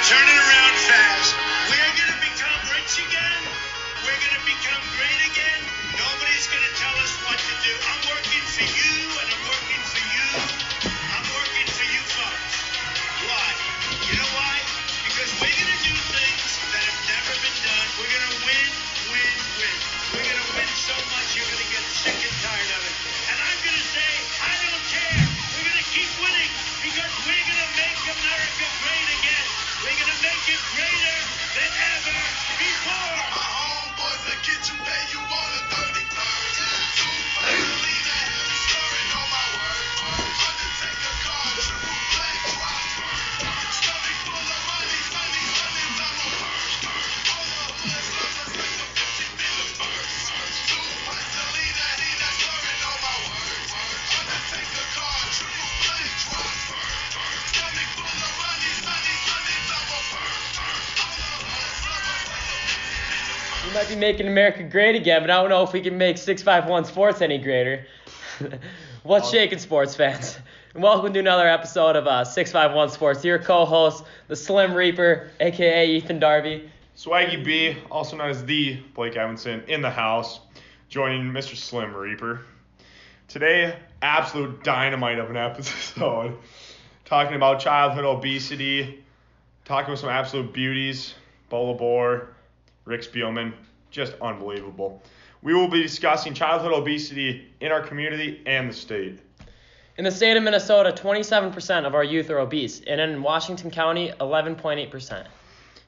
turn it around fast. We're going to become rich again. We're going to become great again. Nobody's going to tell us what to do. I'm working for you, and I'm working for you. I'm working for you folks. Why? You know why? Because we're going to do things that have never been done. We're going to win, win, win. We're going to win so much you're going to get sick and tired of it. And I'm going to say, I don't care. We're going to keep winning because we're going to make America great again. We're going to make it greater than ever before. My homeboys that get you pay you on a 30 turn. Finally, that has a story on my word. Undertaker card, triple black drop. Stomach full of money, hundreds I'm a purse. All the hood sluggers make a 50 million verse. Finally, that ain't that story on my word. Undertaker card, triple black drop. Stomach full of money, hundreds I'm a purse. All the hood sluggers make a 50 million verse. We might be making America great again, but I don't know if we can make 651 Sports any greater. What's shaking, sports fans? And welcome to another episode of 651 Sports. Your co-host, the Slim Reaper, a.k.a. Ethan Darby. Swaggy B, also known as the Blake Evensen, in the house, joining Mr. Slim Reaper. Today, absolute dynamite of an episode. Talking about childhood obesity, talking with some absolute beauties, Bola Bor, Rick Spielman, just unbelievable. We will be discussing childhood obesity in our community and the state. In the state of Minnesota, 27% of our youth are obese, and in Washington County, 11.8%.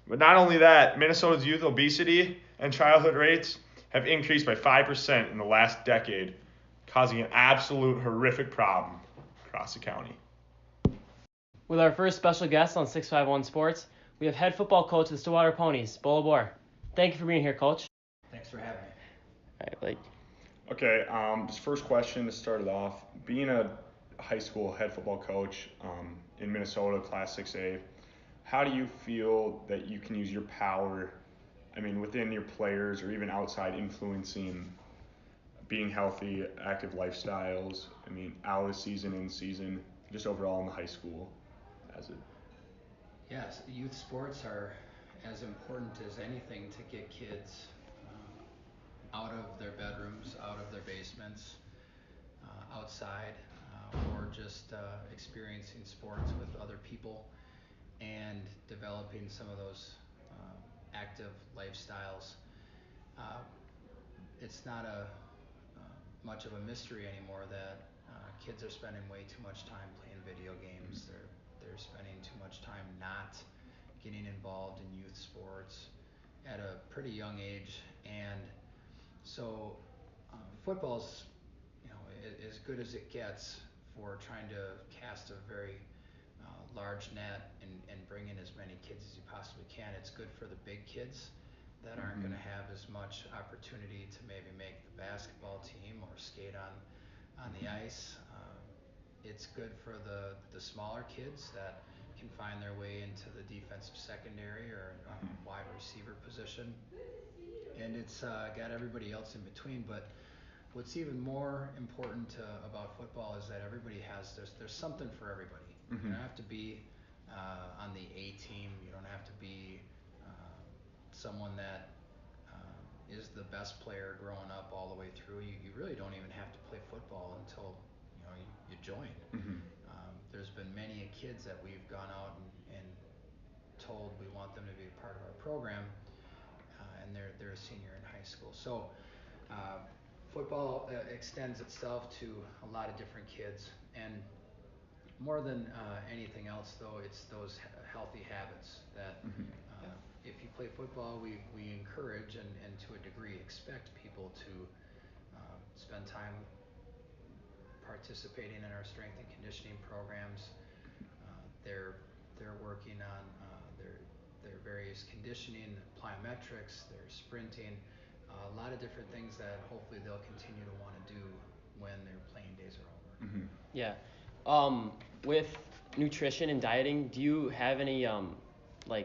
But not only that, Minnesota's youth obesity and childhood rates have increased by 5% in the last decade, causing an absolute horrific problem across the county. With our first special guest on 651 Sports, we have head football coach of the Stillwater Ponies, Bola Bor. Thank you for being here, Coach. Thanks for having me. All right, Blake. Okay, this first question to start it off. Being a high school head football coach in Minnesota, Class 6A, how do you feel that you can use your power, within your players or even outside, influencing being healthy, active lifestyles, out of season, in season, just overall in the high school as it? Yes, youth sports are as important as anything to get kids out of their bedrooms, out of their basements, outside, or just experiencing sports with other people and developing some of those active lifestyles. It's not much of a mystery anymore that kids are spending way too much time playing video games. They're spending too much time not getting involved in youth sports at a pretty young age, and so football's as good as it gets for trying to cast a very large net and bring in as many kids as you possibly can. It's good for the big kids that aren't going to have as much opportunity to maybe make the basketball team or skate on the ice. It's good for the smaller kids that can find their way into the defensive secondary or wide receiver position. And it's got everybody else in between. But what's even more important about football is that everybody there's something for everybody. You don't have to be on the A team. You don't have to be someone that is the best player growing up all the way through. You really don't even have to play football until you join. There's been many kids that we've gone out and told we want them to be a part of our program, and they're a senior in high school. So football extends itself to a lot of different kids, and more than anything else, though, it's those healthy habits that if you play football, we encourage and to a degree expect people to spend time participating in our strength and conditioning programs. They're working on their various conditioning, plyometrics, their sprinting, a lot of different things that hopefully they'll continue to want to do when their playing days are over. Yeah. With nutrition and dieting, do you have any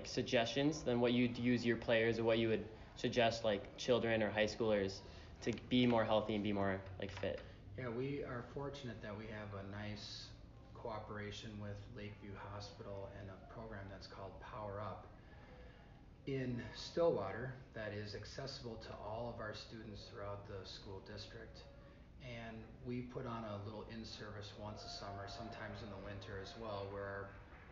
suggestions than what you'd use your players, or what you would suggest children or high schoolers to be more healthy and be more fit? Yeah, we are fortunate that we have a nice cooperation with Lakeview Hospital and a program that's called Power Up. in Stillwater that is accessible to all of our students throughout the school district. And we put on a little in-service once a summer, sometimes in the winter as well, where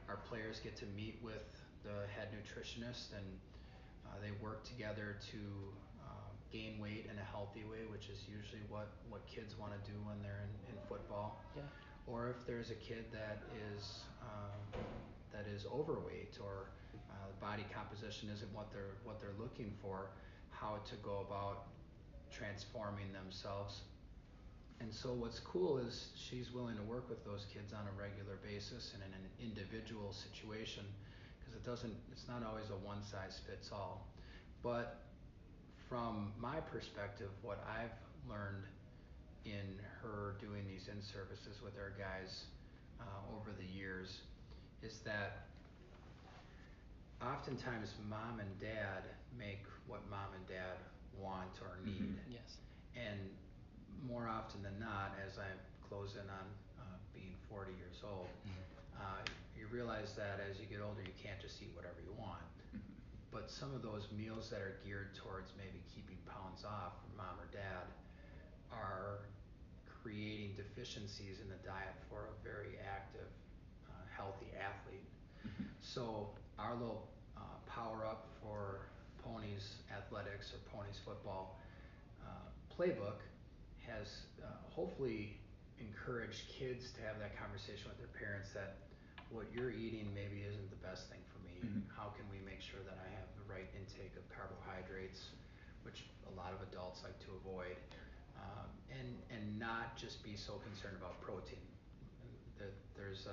our players get to meet with the head nutritionist, and they work together to gain weight in a healthy way, which is usually what kids want to do when they're in football. Yeah. Or if there's a kid that is overweight, or body composition isn't what they're looking for, how to go about transforming themselves. And so what's cool is she's willing to work with those kids on a regular basis and in an individual situation, because it's not always a one size fits all. But from my perspective, what I've learned in her doing these in-services with our guys over the years is that oftentimes mom and dad make what mom and dad want or need. Yes. And more often than not, as I close in on being 40 years old, you realize that as you get older, you can't just eat whatever you want. But some of those meals that are geared towards maybe keeping pounds off from mom or dad are creating deficiencies in the diet for a very active, healthy athlete. So our little power up for Ponies athletics or Ponies football playbook has hopefully encouraged kids to have that conversation with their parents that what you're eating maybe isn't the best thing for me. How can we make sure that I have the right intake of carbohydrates, which a lot of adults like to avoid, and not just be so concerned about protein. There's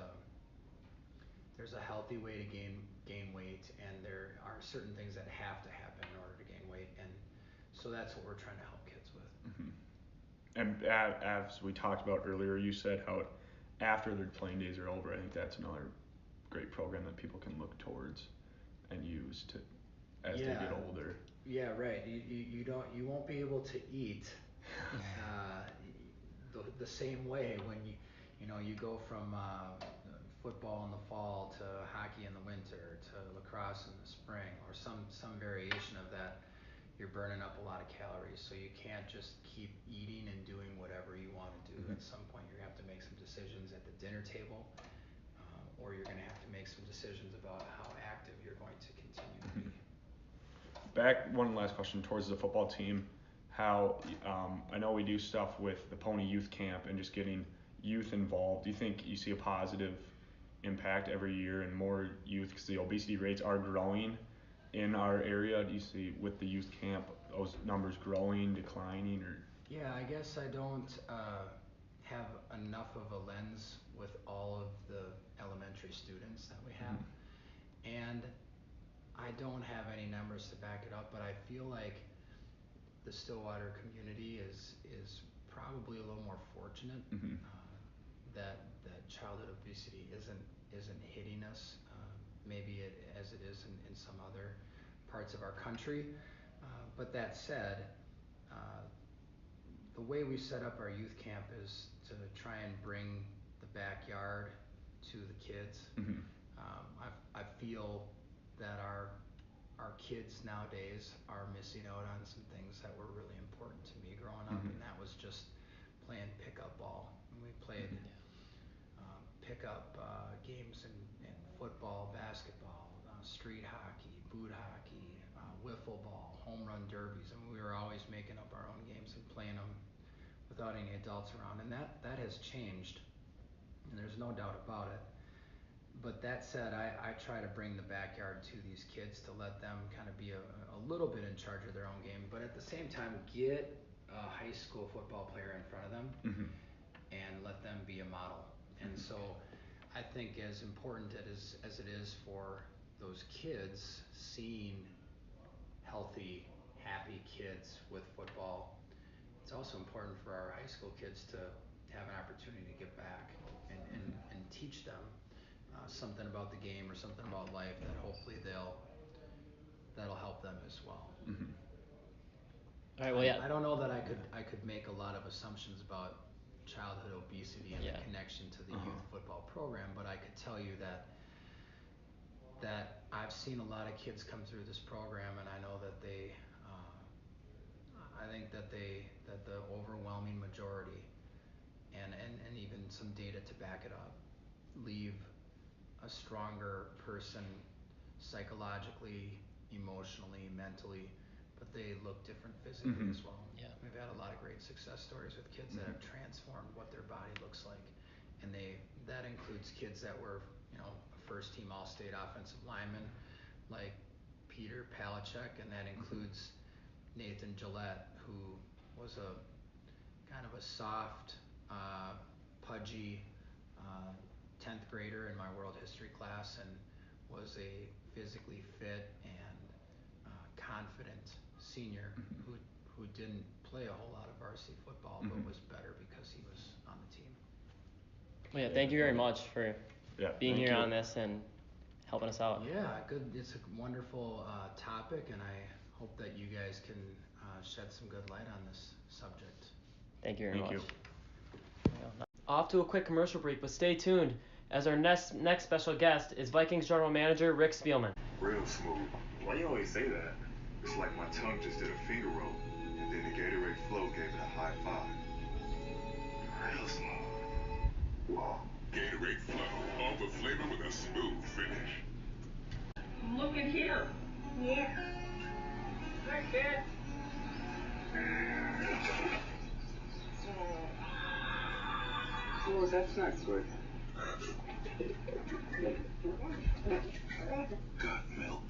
a healthy way to gain weight, and there are certain things that have to happen in order to gain weight, and so that's what we're trying to help kids with. And as we talked about earlier, you said how after their playing days are over, I think that's another great program that people can look towards and use to as they get older. Yeah, right. You won't be able to eat the same way when you go from football in the fall to hockey in the winter to lacrosse in the spring, or some variation of that. You're burning up a lot of calories, so you can't just keep eating and doing whatever you want to do. At some point, you're going to have to make some decisions at the dinner table, or you're going to have to make some decisions about how active you're going to continue to be. Back, one last question towards the football team. How I know we do stuff with the Pony Youth Camp and just getting youth involved. Do you think you see a positive impact every year and more youth, because the obesity rates are growing in our area? Do you see with the youth camp those numbers growing, declining, or? Yeah, I guess I don't have enough of a lens with all of the elementary students that we have, and I don't have any numbers to back it up, but I feel like the Stillwater community is probably a little more fortunate that childhood obesity isn't hitting us, maybe as it is in some other parts of our country. But that said, the way we set up our youth camp is to try and bring the backyard to the kids. I feel that our kids nowadays are missing out on some things that were really important to me growing up, and that was just playing pickup ball. And we played pickup games in football, basketball, street hockey, boot hockey, wiffle ball, home run derbies. I mean, we were always making up our own games and playing them without any adults around, and that has changed, and there's no doubt about it. But that said, I try to bring the backyard to these kids to let them kind of be a little bit in charge of their own game, but at the same time get a high school football player in front of them and let them be a model. And so I think as important as it is for those kids seeing healthy, happy kids with football, it's also important for our high school kids to have an opportunity to give back and teach them something about the game or something about life that hopefully that'll help them as well. All right, well, yeah. I don't know that I could make a lot of assumptions about childhood obesity and the connection to the youth football program, but I could tell you that I've seen seen a lot of kids come through this program, and I know that I think that the overwhelming majority, and even some data to back it up, leave a stronger person psychologically, emotionally, mentally, but they look different physically as well. Yeah. We've had a lot of great success stories with kids that have transformed what their body looks like, and that includes kids that were, first team All-State offensive linemen like Peter Palachek, and that includes Nathan Gillette, who was a kind of a soft, pudgy 10th grader in my world history class, and was a physically fit and confident senior who didn't play a whole lot of varsity football, but was better because he was on the team. Well, yeah, thank you very much for being here on this and helping us out. Yeah, good. It's a wonderful topic, and I hope that you guys can shed some good light on this subject. Thank you very much. You. Off to a quick commercial break, but stay tuned, as our next special guest is Vikings General Manager Rick Spielman. Real smooth. Why you always say that? It's like my tongue just did a finger roll, and then the Gatorade flow gave it a high five. Real smooth. Whoa. Gatorade flow, all the flavor with a smooth finish. Look at here. Yeah. Hi, kid. Oh, that's not good. Got milk.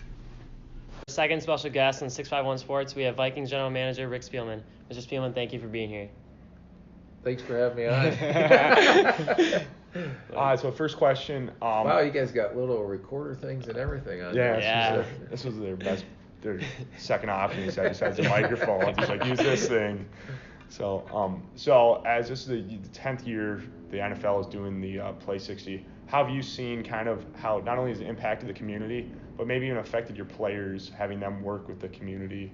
Second special guest on 651 Sports, we have Vikings General Manager Rick Spielman. Mr. Spielman, thank you for being here. Thanks for having me on. So first question. Wow, you guys got little recorder things and everything on. Yeah. This was their second option. He said, besides the microphone, he's like, use this thing. So as this is the 10th year the NFL is doing the Play 60, how have you seen kind of how not only has it impacted the community, but maybe even affected your players, having them work with the community,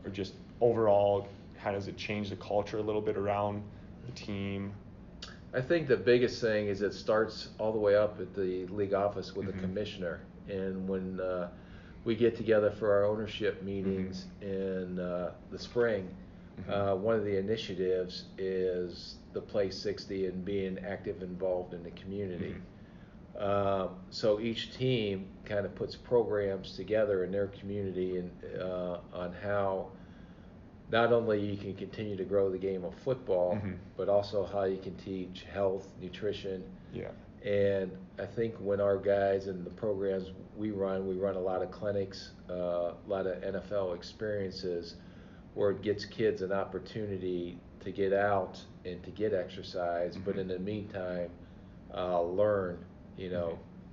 or just overall, how does it change the culture a little bit around the team? I think the biggest thing is it starts all the way up at the league office with the commissioner. And when we get together for our ownership meetings in the spring, one of the initiatives is the Play 60 and being active involved in the community. So each team kind of puts programs together in their community and on how not only you can continue to grow the game of football, but also how you can teach health, nutrition. Yeah. And I think when our guys and the programs we run a lot of clinics, a lot of NFL experiences where it gets kids an opportunity to get out and to get exercise, but in the meantime, learn,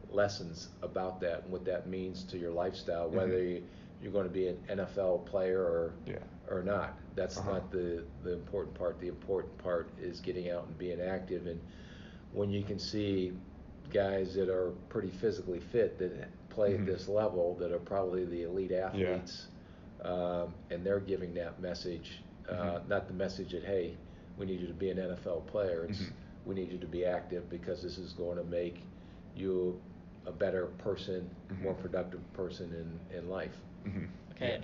lessons about that and what that means to your lifestyle, whether you're going to be an NFL player or not. That's not the important part. The important part is getting out and being active. And when you can see guys that are pretty physically fit that play at this level, that are probably the elite athletes, and they're giving that message, not the message that, hey, we need you to be an NFL player. It's we need you to be active because this is going to make you a better person, more productive person in life. Okay.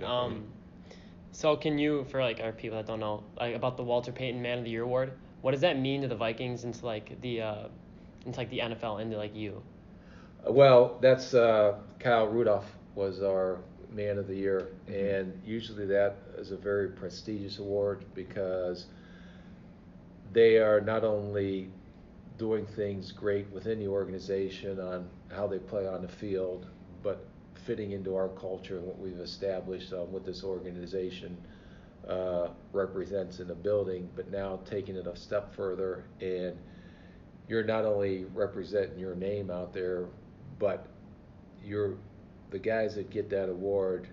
So can you, for like our people that don't know, like about the Walter Payton Man of the Year award, what does that mean to the Vikings into like the NFL, into like you? Well, that's Kyle Rudolph was our Man of the Year, and usually that is a very prestigious award because they are not only doing things great within the organization on how they play on the field, but fitting into our culture and what we've established on what this organization represents in the building, but now taking it a step further, and you're not only representing your name out there, but the guys that get that award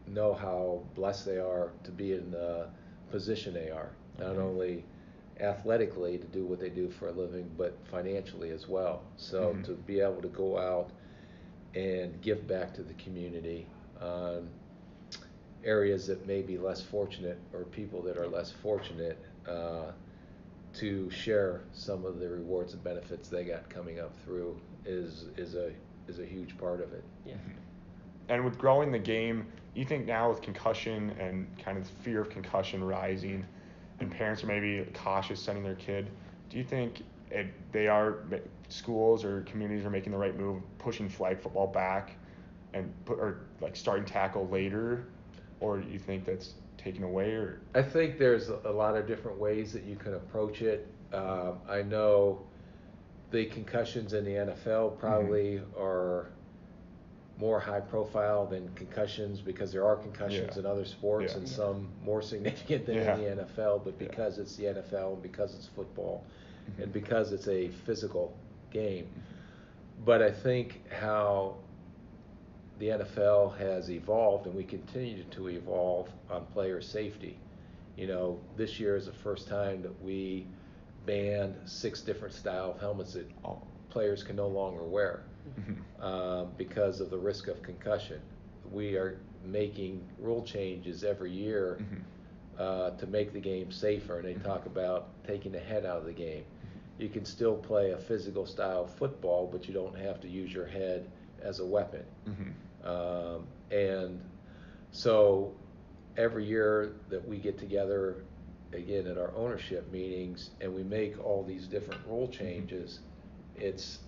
know how blessed they are to be in the position they are, not only athletically to do what they do for a living, but financially as well. So to be able to go out and give back to the community on areas that may be less fortunate, or people that are less fortunate, to share some of the rewards and benefits they got coming up through is a huge part of it. Yeah. And with growing the game, you think now with concussion and kind of fear of concussion rising, and parents are maybe cautious sending their kid, do you think schools or communities are making the right move, pushing flag football back and starting tackle later, or do you think that's taken away? Or I think there's a lot of different ways that you can approach it. I know the concussions in the NFL probably are more high profile than concussions, because there are concussions in other sports and some more significant than in the NFL, but because it's the NFL and because it's football and because it's a physical game. But I think how the NFL has evolved, and we continue to evolve on player safety. This year is the first time that we banned 6 different style of helmets that players can no longer wear because of the risk of concussion. We are making rule changes every year to make the game safer, and they talk about taking the head out of the game. You can still play a physical style football, but you don't have to use your head as a weapon. And so every year that we get together again at our ownership meetings and we make all these different rule changes, it's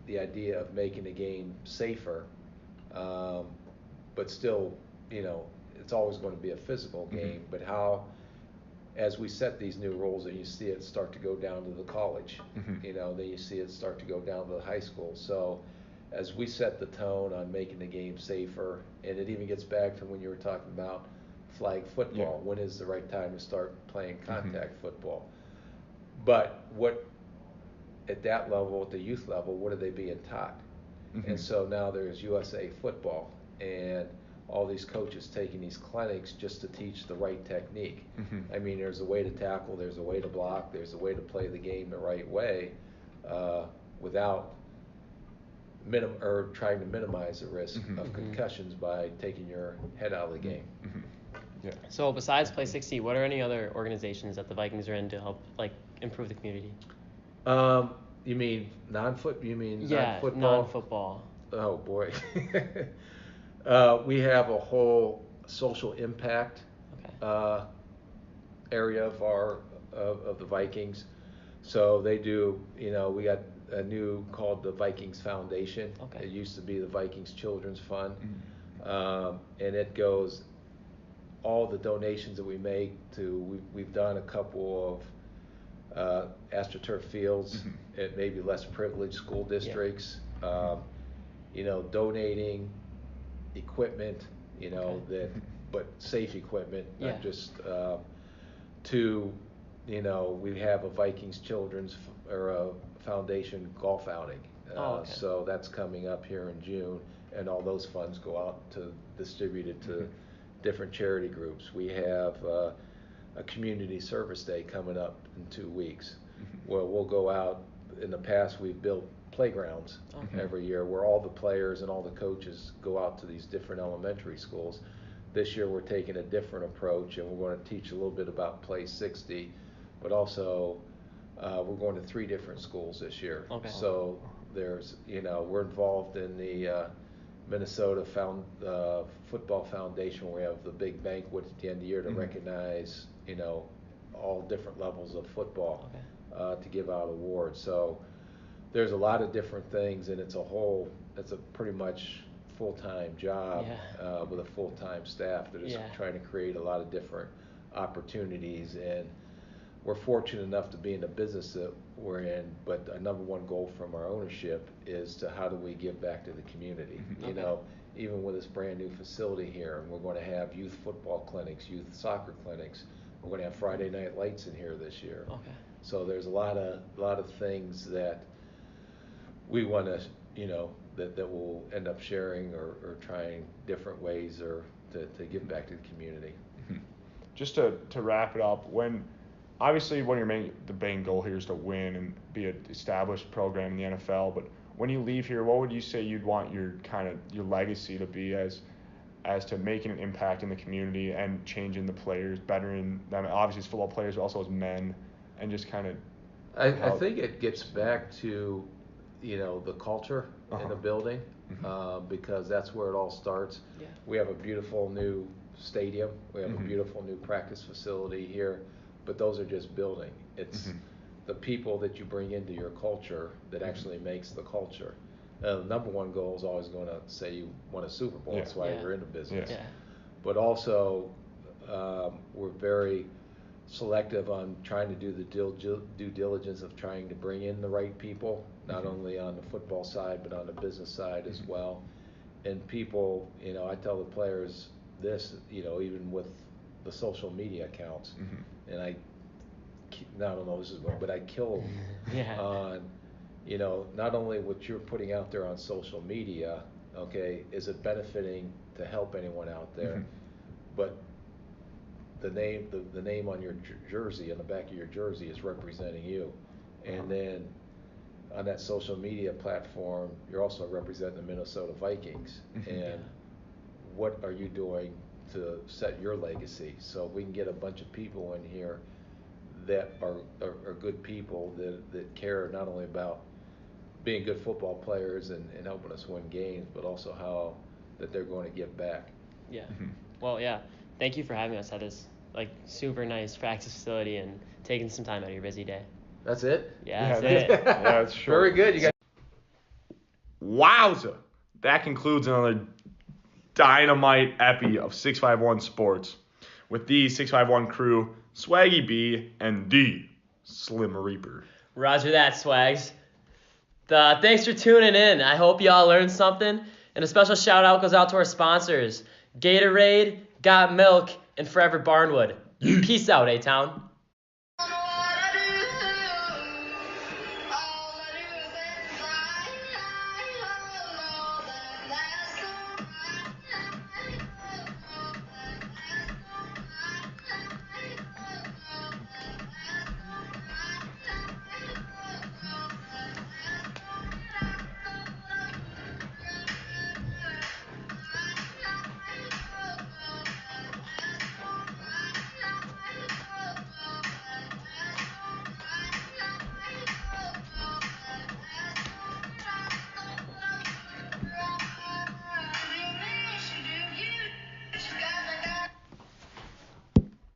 the idea of making the game safer, but still, it's always going to be a physical game. But how, as we set these new rules, and you see it start to go down to the college, then you see it start to go down to the high school. So as we set the tone on making the game safer, and it even gets back to when you were talking about flag football, when is the right time to start playing contact football? But at that level, at the youth level, what are they being taught? And so now there's USA football, and all these coaches taking these clinics just to teach the right technique. I mean, there's a way to tackle, there's a way to block, there's a way to play the game the right way without trying to minimize the risk of concussions by taking your head out of the game. So besides Play 60, what are any other organizations that the Vikings are in to help improve the community? You mean non-football? Non-football. Oh boy. We have a whole social impact area of the Vikings. So they do, we got a new called the Vikings Foundation. It used to be the Vikings Children's Fund. And it goes, all the donations that we make to, we've done a couple of AstroTurf fields at maybe less privileged school districts, donating equipment, but safe equipment, not just to, we have a Vikings Children's or a Foundation golf outing. So that's coming up here in June, and all those funds go out to distribute it to different charity groups. We have a community service day coming up in 2 weeks, where we'll go out. In the past, we've built playgrounds every year where all the players and all the coaches go out to these different elementary schools. This year we're taking a different approach, and we're going to teach a little bit about Play 60, but also we're going to 3 different schools this year. So there's, we're involved in the Minnesota Football Foundation, where we have the big banquet at the end of the year to recognize, all different levels of football to give out awards. So there's a lot of different things, and it's a pretty much full-time job with a full-time staff that is trying to create a lot of different opportunities. And we're fortunate enough to be in the business that we're in, but a number one goal from our ownership is to how do we give back to the community. Even with this brand new facility here, and we're going to have youth football clinics, youth soccer clinics. We're going to have Friday night lights in here this year. So there's a lot of things that we want to, that we'll end up sharing or trying different ways or to give back to the community. Just to wrap it up, obviously the main goal here is to win and be an established program in the NFL, but when you leave here, what would you say you'd want your legacy to be as to making an impact in the community and changing the players, bettering them, obviously as football players, but also as men, and just I think it gets back to, the culture in the building. because that's where it all starts. Yeah. We have a beautiful new stadium. We have a beautiful new practice facility here, but those are just building. It's the people that you bring into your culture that actually makes the culture. The number one goal is always going to say you won a Super Bowl. That's why you're in the business. Yeah. But also, we're very selective on trying to do the due diligence of trying to bring in the right people, not only on the football side, but on the business side as well. And people, I tell the players this, even with the social media accounts, and I don't know this is one, but I kill them on, not only what you're putting out there on social media, okay, is it benefiting to help anyone out there, but the name on your jersey, on the back of your jersey, is representing you. And then on that social media platform, you're also representing the Minnesota Vikings. And what are you doing to set your legacy? So we can get a bunch of people in here that are good people that care not only about being good football players and helping us win games, but also how that they're going to give back. Yeah. Well, yeah. Thank you for having us at this super nice practice facility and taking some time out of your busy day. That's it? Yeah, that's it. Yeah, that's short. Very good. You got. Wowza! That concludes another dynamite epi of 651 Sports with the 651 crew, Swaggy B, and the Slim Reaper. Roger that, Swags. Thanks for tuning in. I hope y'all learned something. And a special shout out goes out to our sponsors, Gatorade, Got Milk, and Forever Barnwood. Peace out, A-Town.